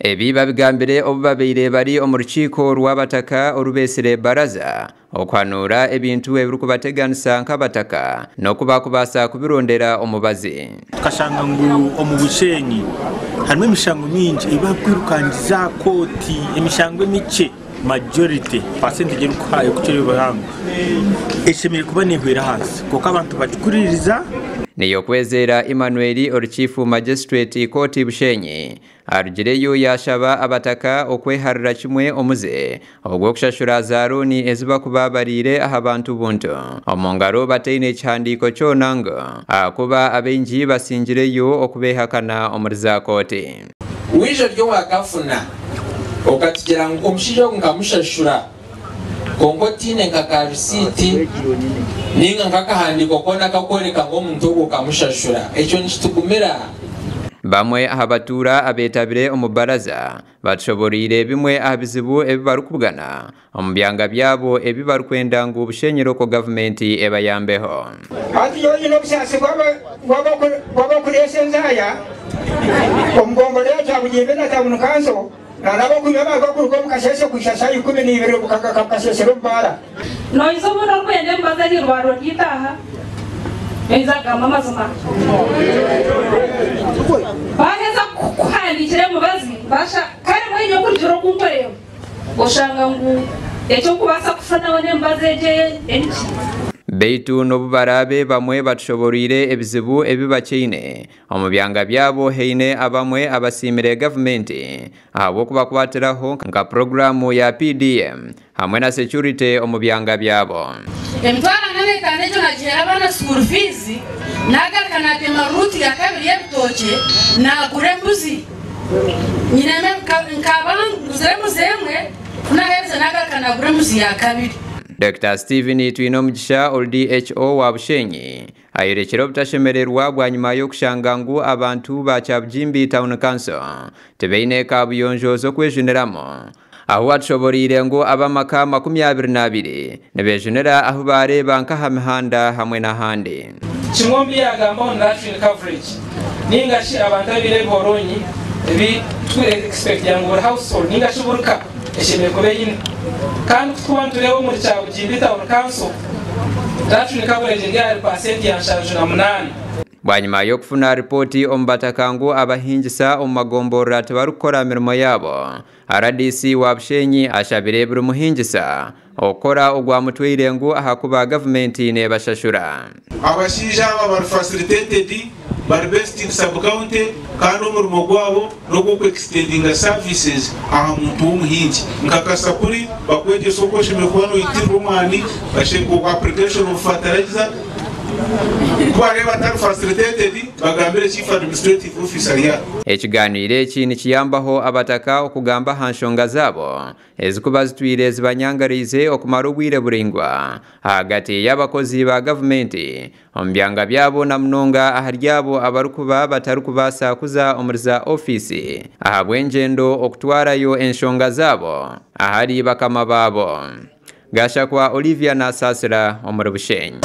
Ebi babigambire obubabeire bari omu rukiiko rw'abataka orubesere baraza okwanura ebintu ebirikubateganisa nk'abataka n'okuba kubaasa kubirondera omubazi. Tukashanga ngu omu Bushenyi harimu emishango mingi ebakwirukangiza kooti, emishango emikye majority percentage erukuhayo kukyereba hangu eshemere kuba nehwera hasi kuko abantu bagikuririza. Niyo kwezera Emmanuel Oruchifu Magistrate Court Bushenyi arugireyo yashaba abataka okweharira kimwe omuze ogwo kushashura zaroni eziba kubabarire aha bantu buntu omongaro bateine ekihandiko kyonanga akuba abenji basingireyo okubehakana omuriza kooti. Wijo ryo wakafuna okatigira ngo omushijo nkamushashura kongo tine nkaka receipt ninga nkakahandiko kona kakoreka ngo omuntu ogwo kamushashura ekyo nikitugumira. Bamwe ahabatura abetabire omubaraza batushoborire bimwe ahabizibu ebibarukubugana omu byanga byabo ebibarukwenda ngu Bushenyero ko gavumenti ebayambeho. Ati yo ino bisase gwaba kulesenzaya omugongole cyabugimbe na tabunukanso nalabo kunyama bakuruko mukashese kushasha 12 bukakakashese rumbara no izo bona kwende mbazari rwaro gitaha enzaga mama zuma baheza kuhandikire mubazi basha kare mwenye kujuro kumporeo oshanga ngu echo kubasa kufana wone mbazeje enchi Beitu n'obubarabe bamwe batushoborire ebizibu ebibakyine omu byanga byabo heine abamwe abasimire gavumenti abo kubakwatiraho nka programu ya PDM hamwe na security omu byanga byabo. Emtwara nane kanejo na jera bana school fees nagarika na tema route ya kabiri y'ebitoke na gurembuzi nyineme nkabana nguzemwe na heze nagarika na gurembuzi ya kabiri. Dr. Steven Twinomgisha ODHO wa Bushenyi ayirekera obutashemererwa bwa nyuma y'okushanga ngu abantu ba Kyabujimbi Town Council tebeine kabuyonjo z'okwejuniramu aho atushoborire ngu abamaka 22 nebejunira aho bareba nkaha mihanda hamwe n'ahandi. Kimwombi yagamba national coverage ningashi abantu abire boronyi ebi tu expect yangu household ningashi buruka eshemeye kubeyine kandi kubantu rero muri Kyabujimbi Town Council national coverage ngari % ya 8. Bwanyuma yo kufuna ripoti ombataka ngu abahingisa omu magombora tebarukora mirimo yabo RDC wa Bushenyi ashabire buri muhingisa okora ogwa mutwire ngu ahakuba gavumenti nebashashura. Abashija aba facilitated bar best in sub county kandi umurimo gwabo no gukwe extending services aha muntu w'umuhingi nkakasa kuri bakweje soko shime kwano itirwa mani basheko application of fertilizer kwareba tar facilitated bagambire chief administrative officer ya. Ekiganiro eki nikiyambaho abataka okugamba hanshonga zabo ezikuba zitwire zibanyangarize okumara obwire buringwa hagati y'abakozi ba gavumenti omu byanga byabo na munonga aharyabo abarukuba batarukubasa kuza omuriza ofisi ahabw'engyendo okutwarayo enshonga zabo ahari bakama babo. Gasha kwa Olivia na Sasira omuri Bushenyi.